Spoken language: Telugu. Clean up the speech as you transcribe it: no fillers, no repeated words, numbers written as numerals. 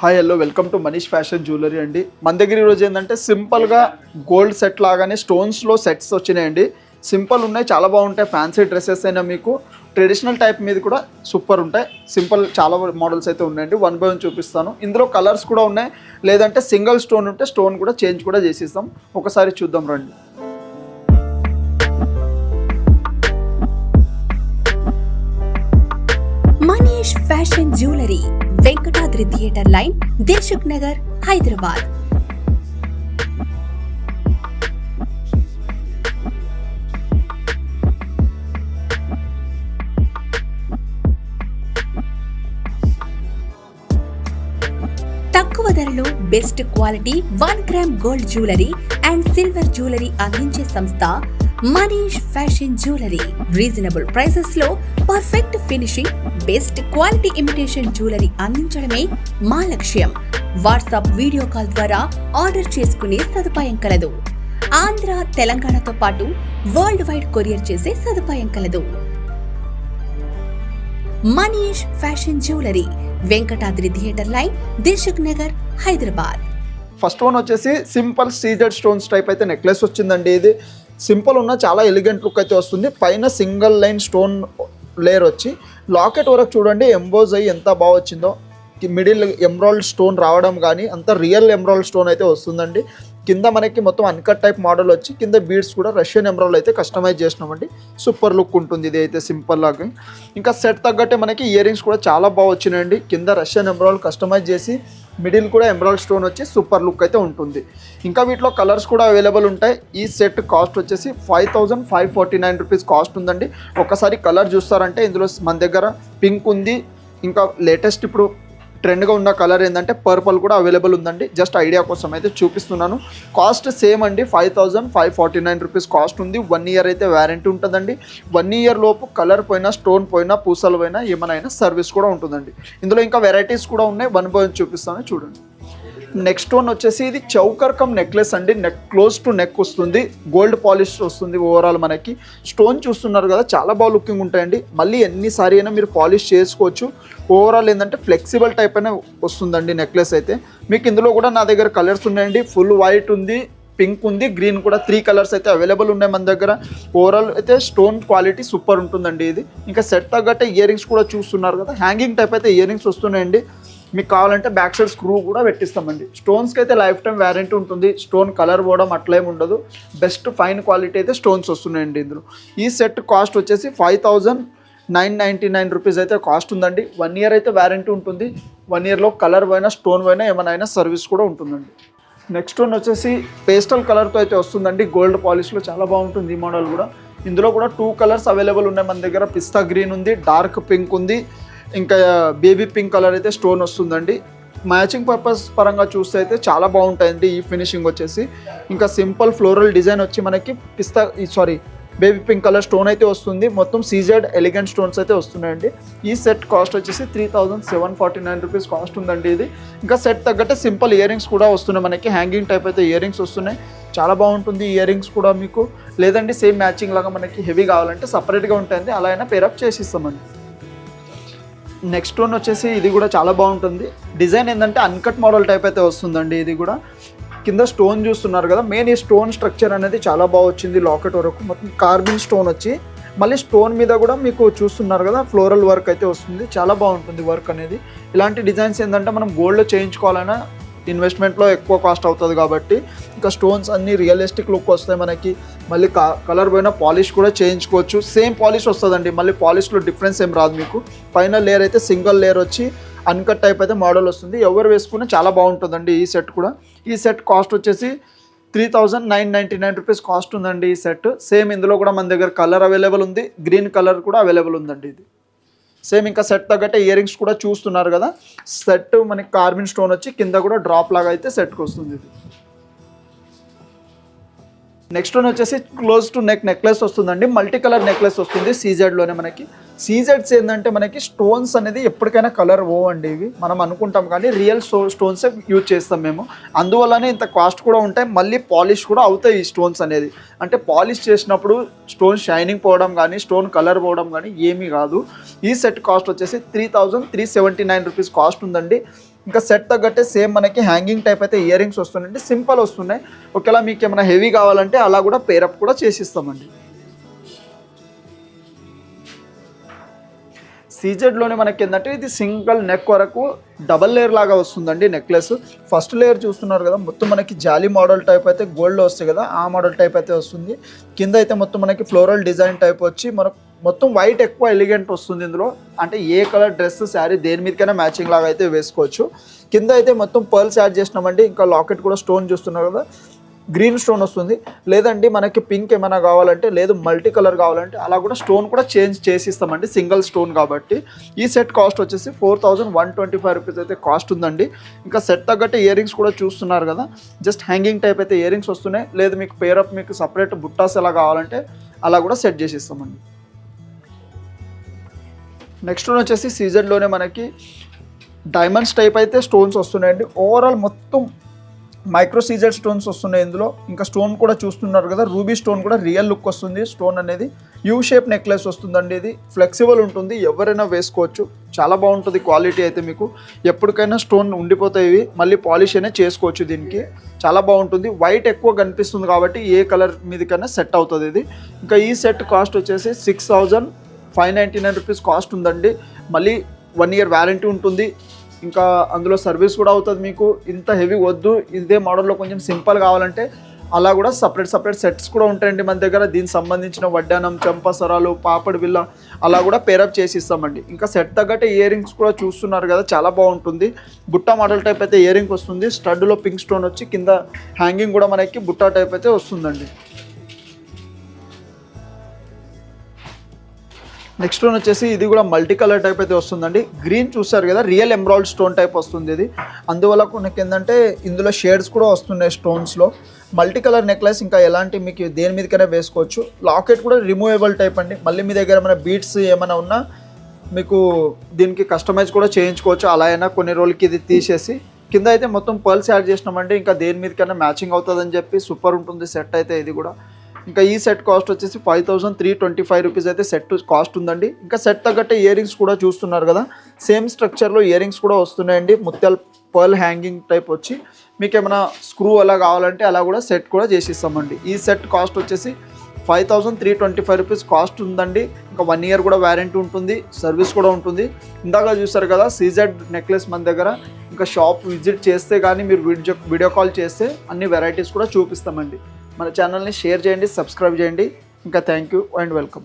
Hi hello welcome to Manish fashion jewellery అండి. మన దగ్గర ఈరోజు ఏంటంటే సింపుల్గా గోల్డ్ సెట్ లాగానే స్టోన్స్లో సెట్స్ వచ్చినాయండి. సింపుల్ ఉన్నాయి, చాలా బాగుంటాయి. ఫ్యాన్సీ డ్రెస్సెస్ అయినా మీకు ట్రెడిషనల్ టైప్ మీద కూడా సూపర్ ఉంటాయి. సింపుల్ చాలా మోడల్స్ అయితే ఉన్నాయండి. వన్ బై వన్ చూపిస్తాను. ఇందులో కలర్స్ కూడా ఉన్నాయి, లేదంటే సింగిల్ స్టోన్ ఉంటే స్టోన్ కూడా చేంజ్ కూడా చేసిస్తాం. ఒకసారి చూద్దాం రండి. Manish fashion jewellery, Venkatadri theatre line, Dilsukh Nagar, Hyderabad. తక్కువ ధరలో best quality 1 gram gold jewellery and silver jewellery అందించే సంస్థ Manish fashion jewellery. Reasonable prices లో perfect finishing, best quality imitation jewellery అందించడమే మా లక్ష్యం. వాట్సాప్ వీడియో కాల్ ద్వారా ఆర్డర్ చేసుకునే సదుపాయం కలదు. ఆంధ్ర, తెలంగాణతో పాటు వరల్డ్ వైడ్ కొరియర్ చేసే సదుపాయం కలదు. Manish fashion jewellery, Venkatadri theatre line, Dilsukh Nagar, Hyderabad. First one వచ్చేసి సింపుల్ సీజెడ్ స్టోన్స్ టైప్ అయితే నెక్లెస్ వచ్చిందండి. ఇది సింపుల్ ఉన్న చాలా ఎలిగెంట్ లుక్ అయితే వస్తుంది. పైన సింగిల్ లైన్ స్టోన్ లేయర్ వచ్చి లాకెట్ వరకు చూడండి ఎంబోజ్ అయ్యి ఎంత బాగా వచ్చిందో. మిడిల్ ఎమ్రాల్డ్ స్టోన్ రావడం కానీ అంత రియల్ ఎమ్రాల్డ్ స్టోన్ అయితే వస్తుందండి. కింద మనకి మొత్తం అన్కట్ టైప్ మోడల్ వచ్చి కింద బీడ్స్ కూడా రష్యన్ ఎమ్రాల్డ్ అయితే కస్టమైజ్ చేసినామండి. సూపర్ లుక్ ఉంటుంది ఇది అయితే సింపుల్ లాగా. ఇంకా సెట్ తగ్గట్టే మనకి ఇయర్ రింగ్స్ కూడా చాలా బాగా వచ్చినాయండి. కింద రష్యన్ ఎమ్రాల్డ్ కస్టమైజ్ చేసి మిడిల్ కూడా ఎమ్రాల్డ్ స్టోన్ వచ్చి సూపర్ లుక్ అయితే ఉంటుంది. ఇంకా వీటిలో కలర్స్ కూడా అవైలబుల్ ఉంటాయి. ఈ సెట్ కాస్ట్ వచ్చేసి 5549 రూపీస్ కాస్ట్ ఉందండి. ఒకసారి కలర్ చూస్తారంటే ఇందులో మన దగ్గర పింక్ ఉంది, ఇంకా లేటెస్ట్ ఇప్పుడు ట్రెండ్గా ఉన్న కలర్ ఏంటంటే పర్పుల్ కూడా అవైలబుల్ ఉందండి. జస్ట్ ఐడియా కోసం అయితే చూపిస్తున్నాను. కాస్ట్ సేమ్ అండి, 5549 రూపీస్ కాస్ట్ ఉంది. 1 ఇయర్ అయితే వ్యారంటీ ఉంటుందండి. 1 ఇయర్ లోపు కలర్ పోయినా, స్టోన్ పోయినా, పూసలు పోయినా ఏమైనా సర్వీస్ కూడా ఉంటుందండి. ఇందులో ఇంకా వెరైటీస్ కూడా ఉన్నాయి, వన్ బై వన్ చూపిస్తాను చూడండి. నెక్స్ట్ వన్ వచ్చేసి ఇది చౌకర్ కమ్ నెక్లెస్ అండి. నెక్ క్లోజ్ టు నెక్ వస్తుంది, గోల్డ్ పాలిష్ వస్తుంది. ఓవరాల్ మనకి స్టోన్ చూస్తున్నారు కదా, చాలా బాగా లుకింగ్ ఉంటాయండి. మళ్ళీ ఎన్నిసారి అయినా మీరు పాలిష్ చేసుకోవచ్చు. ఓవరాల్ ఏంటంటే ఫ్లెక్సిబుల్ టైప్ అయినా వస్తుందండి నెక్లెస్ అయితే. మీకు ఇందులో కూడా నా దగ్గర కలర్స్ ఉన్నాయండి. ఫుల్ వైట్ ఉంది, పింక్ ఉంది, గ్రీన్ కూడా 3 కలర్స్ అయితే అవైలబుల్ ఉన్నాయి మన దగ్గర. ఓవరాల్ అయితే స్టోన్ క్వాలిటీ సూపర్ ఉంటుందండి ఇది. ఇంకా సెట్ తగ్గట్టే ఇయర్ రింగ్స్ కూడా చూస్తున్నారు కదా, హ్యాంగింగ్ టైప్ అయితే ఇయర్ రింగ్స్ వస్తున్నాయండి. మీకు కావాలంటే బ్యాక్ సైడ్ స్క్రూ కూడా పెట్టిస్తామండి. స్టోన్స్కి అయితే లైఫ్ టైం వ్యారంటీ ఉంటుంది. స్టోన్ కలర్ పోవడం అట్లేం ఉండదు. బెస్ట్ ఫైన్ క్వాలిటీ అయితే స్టోన్స్ వస్తున్నాయండి ఇందులో. ఈ సెట్ కాస్ట్ వచ్చేసి 5999 రూపీస్ అయితే కాస్ట్ ఉందండి. 1 ఇయర్ అయితే వ్యారంటీ ఉంటుంది. 1 ఇయర్లో కలర్ పోయినా, స్టోన్ పోయినా ఏమైనా సర్వీస్ కూడా ఉంటుందండి. నెక్స్ట్ వన్ వచ్చేసి పేస్టల్ కలర్తో అయితే వస్తుందండి. గోల్డ్ పాలిష్లో చాలా బాగుంటుంది ఈ మోడల్ కూడా. ఇందులో కూడా 2 కలర్స్ అవైలబుల్ ఉన్నాయి మన దగ్గర. పిస్తా గ్రీన్ ఉంది, డార్క్ పింక్ ఉంది, ఇంకా బేబీ పింక్ కలర్ అయితే స్టోన్ వస్తుందండి. మ్యాచింగ్ పర్పస్ పరంగా చూస్తే అయితే చాలా బాగుంటాయండి ఈ ఫినిషింగ్ వచ్చేసి. ఇంకా సింపుల్ ఫ్లోరల్ డిజైన్ వచ్చి మనకి బేబీ పింక్ కలర్ స్టోన్ అయితే వస్తుంది. మొత్తం సీజెడ్ ఎలిగెంట్ స్టోన్స్ అయితే వస్తున్నాయండి. ఈ సెట్ కాస్ట్ వచ్చేసి 3749 రూపీస్ కాస్ట్ ఉందండి ఇది. ఇంకా సెట్ తగ్గట్టే సింపుల్ ఇయర్ రింగ్స్ కూడా వస్తున్నాయి మనకి. హ్యాంగింగ్ టైప్ అయితే ఇయర్ రింగ్స్ వస్తున్నాయి, చాలా బాగుంటుంది ఇయర్ రింగ్స్ కూడా మీకు. లేదంటే సేమ్ మ్యాచింగ్ లాగా మనకి హెవీ కావాలంటే సపరేట్గా ఉంటాయండి, అలా అయినా పేరప్ చేసి ఇస్తామండి. నెక్స్ట్ వన్ వచ్చేసి ఇది కూడా చాలా బాగుంటుంది. డిజైన్ ఏంటంటే అన్కట్ మోడల్ టైప్ అయితే వస్తుందండి. ఇది కూడా కింద స్టోన్ చూస్తున్నారు కదా, మెయిన్ ఈ స్టోన్ స్ట్రక్చర్ అనేది చాలా బాగా వచ్చింది. లాకెట్ వరకు మొత్తం కార్బన్ స్టోన్ వచ్చి మళ్ళీ స్టోన్ మీద కూడా మీకు చూస్తున్నారు కదా ఫ్లోరల్ వర్క్ అయితే వస్తుంది. చాలా బాగుంటుంది వర్క్ అనేది. ఇలాంటి డిజైన్స్ ఏంటంటే మనం గోల్డ్లో చేయించుకోవాలన్నా ఇన్వెస్ట్మెంట్లో ఎక్కువ కాస్ట్ అవుతుంది కాబట్టి ఇంకా స్టోన్స్ అన్నీ రియలిస్టిక్ లుక్ వస్తాయి మనకి. మళ్ళీ కలర్ పోయినా పాలిష్ కూడా చేయించుకోవచ్చు. సేమ్ పాలిష్ వస్తుందండి, మళ్ళీ పాలిష్లో డిఫరెన్స్ ఏం రాదు మీకు. పైన లేయర్ అయితే సింగిల్ లేయర్ వచ్చి అన్కట్ టైప్ అయితే మోడల్ వస్తుంది. ఎవరు వేసుకున్నా చాలా బాగుంటుందండి ఈ సెట్ కూడా. ఈ సెట్ కాస్ట్ వచ్చేసి 3999 రూపీస్ కాస్ట్ ఉందండి ఈ సెట్. సేమ్ ఇందులో కూడా మన దగ్గర కలర్ అవైలబుల్ ఉంది, గ్రీన్ కలర్ కూడా అవైలబుల్ ఉందండి ఇది. సేమ్ ఇంకా సెట్ తగ్గట్టే ఇయర్ రింగ్స్ కూడా చూస్తున్నారు కదా. సెట్ మనకి కార్బన్ స్టోన్ వచ్చి కింద కూడా డ్రాప్ లాగా అయితే సెట్కి వస్తుంది ఇది. నెక్స్ట్ వన్ వచ్చేసి క్లోజ్ టు నెక్ నెక్లెస్ వస్తుందండి. మల్టీ కలర్ నెక్లెస్ వస్తుంది సీజెడ్లోనే మనకి. సీజెడ్స్ ఏంటంటే మనకి స్టోన్స్ అనేది ఎప్పటికైనా కలర్ పోవండి. ఇవి మనం అనుకుంటాం కానీ రియల్ స్టోన్సే యూజ్ చేస్తాం మేము. అందువల్లనే ఇంత కాస్ట్ కూడా ఉంటాయి. మళ్ళీ పాలిష్ కూడా అవుతాయి ఈ స్టోన్స్ అనేది. అంటే పాలిష్ చేసినప్పుడు స్టోన్ షైనింగ్ పోవడం కానీ, స్టోన్ కలర్ పోవడం కానీ ఏమీ కాదు. ఈ సెట్ కాస్ట్ వచ్చేసి 3379 రూపీస్ కాస్ట్ ఉందండి. ఇంకా సెట్ తగ్గట్టే సేమ్ మనకి హ్యాంగింగ్ టైప్ అయితే ఇయర్ రింగ్స్ వస్తున్నాయండి, సింపుల్ వస్తున్నాయి. ఒకవేళ మీకు ఏమైనా హెవీ కావాలంటే అలా కూడా పేరప్ కూడా చేసిస్తామండి. సీజెడ్లోనే మనకి ఏంటంటే ఇది సింగిల్ నెక్ వరకు డబల్ లేయర్ లాగా వస్తుందండి నెక్లెస్. ఫస్ట్ లేయర్ చూస్తున్నారు కదా, మొత్తం మనకి జాలీ మోడల్ టైప్ అయితే గోల్డ్లో వస్తాయి కదా, ఆ మోడల్ టైప్ అయితే వస్తుంది. కింద అయితే మొత్తం మనకి ఫ్లోరల్ డిజైన్ టైప్ వచ్చి మనకు మొత్తం వైట్ ఎక్కువ ఎలిగెంట్ వస్తుంది ఇందులో. అంటే ఏ కలర్ డ్రెస్ శారీ దేని మీదకైనా మ్యాచింగ్ లాగా అయితే వేసుకోవచ్చు. కింద అయితే మొత్తం పర్ల్స్ యాడ్ చేసినామండి. ఇంకా లాకెట్ కూడా స్టోన్ చూస్తున్నారు కదా, గ్రీన్ స్టోన్ వస్తుంది. లేదండి మనకి పింక్ ఏమైనా కావాలంటే, లేదు మల్టీ కలర్ కావాలంటే అలా కూడా స్టోన్ కూడా చేంజ్ చేసి ఇస్తామండి, సింగిల్ స్టోన్ కాబట్టి. ఈ సెట్ కాస్ట్ వచ్చేసి 4125 రూపీస్ అయితే కాస్ట్ ఉందండి. ఇంకా సెట్ తగ్గట్టు ఇయర్ రింగ్స్ కూడా చూస్తున్నారు కదా, జస్ట్ హ్యాంగింగ్ టైప్ అయితే ఇయర్ రింగ్స్ వస్తున్నాయి. లేదు మీకు పేరప్ మీకు సపరేట్ బుట్టాస్ ఎలా కావాలంటే అలా కూడా సెట్ చేసి ఇస్తామండి. నెక్స్ట్ వన్ వచ్చేసి సీజన్లోనే మనకి డైమండ్స్ టైప్ అయితే స్టోన్స్ వస్తున్నాయండి. ఓవరాల్ మొత్తం మైక్రో సీజెడ్ స్టోన్స్ వస్తున్నాయి ఇందులో. ఇంకా స్టోన్ కూడా చూస్తున్నారు కదా, రూబీ స్టోన్ కూడా రియల్ లుక్ వస్తుంది. స్టోన్ అనేది యూ షేప్ నెక్లెస్ వస్తుందండి. ఇది ఫ్లెక్సిబుల్ ఉంటుంది, ఎవరైనా వేసుకోవచ్చు. చాలా బాగుంటుంది క్వాలిటీ అయితే. మీకు ఎప్పటికైనా స్టోన్ ఉండిపోతాయి, మళ్ళీ పాలిష్ అయినా చేసుకోవచ్చు. దీనికి చాలా బాగుంటుంది. వైట్ ఎక్కువ కనిపిస్తుంది కాబట్టి ఏ కలర్ మీదకైనా సెట్ అవుతుంది ఇది. ఇంకా ఈ సెట్ కాస్ట్ వచ్చేసి 6599 రూపీస్ కాస్ట్ ఉందండి. మళ్ళీ 1 year వ్యారంటీ ఉంటుంది. ఇంకా అందులో సర్వీస్ కూడా అవుతుంది మీకు. ఇంత హెవీ వద్దు, ఇదే మోడల్లో కొంచెం సింపుల్ కావాలంటే అలా కూడా సపరేట్ సెట్స్ కూడా ఉంటాయండి మన దగ్గర. దీనికి సంబంధించిన వడ్డానం, చెంపసరాలు, పాపడి బిల్ల అలా కూడా పేరప్ చేసి ఇస్తామండి. ఇంకా సెట్ తగ్గట్టే ఇయర్ రింగ్స్ కూడా చూస్తున్నారు కదా, చాలా బాగుంటుంది. బుట్టా మోడల్ టైప్ అయితే ఇయర్ రింగ్ వస్తుంది. స్టడ్లో పింక్ స్టోన్ వచ్చి కింద హ్యాంగింగ్ కూడా మనకి బుట్టా టైప్ అయితే వస్తుందండి. నెక్స్ట్ వన్ వచ్చేసి ఇది కూడా మల్టీ కలర్ టైప్ అయితే వస్తుందండి. గ్రీన్ చూస్తారు కదా, రియల్ ఎమరాల్డ్ స్టోన్ టైప్ వస్తుంది ఇది. అందువల్ల మనకి ఏంటంటే ఇందులో షేడ్స్ కూడా వస్తున్నాయి స్టోన్స్లో. మల్టీ కలర్ నెక్లెస్, ఇంకా ఎలాంటి మీకు దేని మీదకైనా వేసుకోవచ్చు. లాకెట్ కూడా రిమూవబుల్ టైప్ అండి. మళ్ళీ మీ దగ్గర ఏమైనా బీట్స్ ఏమైనా ఉన్నా మీకు దీనికి కస్టమైజ్ కూడా చేయించుకోవచ్చు. అలా అయినా కొన్ని రోజులకి ఇది తీసేసి కింద అయితే మొత్తం పర్ల్స్ యాడ్ చేసినామంటే ఇంకా దేని మీదకైనా మ్యాచింగ్ అవుతుందని చెప్పి సూపర్ ఉంటుంది సెట్ అయితే ఇది కూడా. ఇంకా ఈ సెట్ కాస్ట్ వచ్చేసి 5325 రూపీస్ అయితే సెట్ కాస్ట్ ఉందండి. ఇంకా సెట్ తగ్గట్టే ఇయర్ రింగ్స్ కూడా చూస్తున్నారు కదా, సేమ్ స్ట్రక్చర్లో ఇయర్ రింగ్స్ కూడా వస్తున్నాయండి. ముత్యాల పర్ల్ హ్యాంగింగ్ టైప్ వచ్చి మీకు ఏమైనా స్క్రూ అలా కావాలంటే అలా కూడా సెట్ కూడా చేసిస్తామండి. ఈ సెట్ కాస్ట్ వచ్చేసి 5325 రూపీస్ కాస్ట్ ఉందండి. ఇంకా 1 year కూడా వ్యారంటీ ఉంటుంది, సర్వీస్ కూడా ఉంటుంది. ఇందాక చూస్తారు కదా సీజెడ్ నెక్లెస్ మన దగ్గర. ఇంకా షాప్ విజిట్ చేస్తే కానీ మీరు వీడియో కాల్ చేస్తే అన్ని వెరైటీస్ కూడా చూపిస్తామండి. మన ఛానల్ని షేర్ చేయండి, సబ్స్క్రైబ్ చేయండి. ఇంకా థ్యాంక్ యూ అండ్ వెల్కమ్.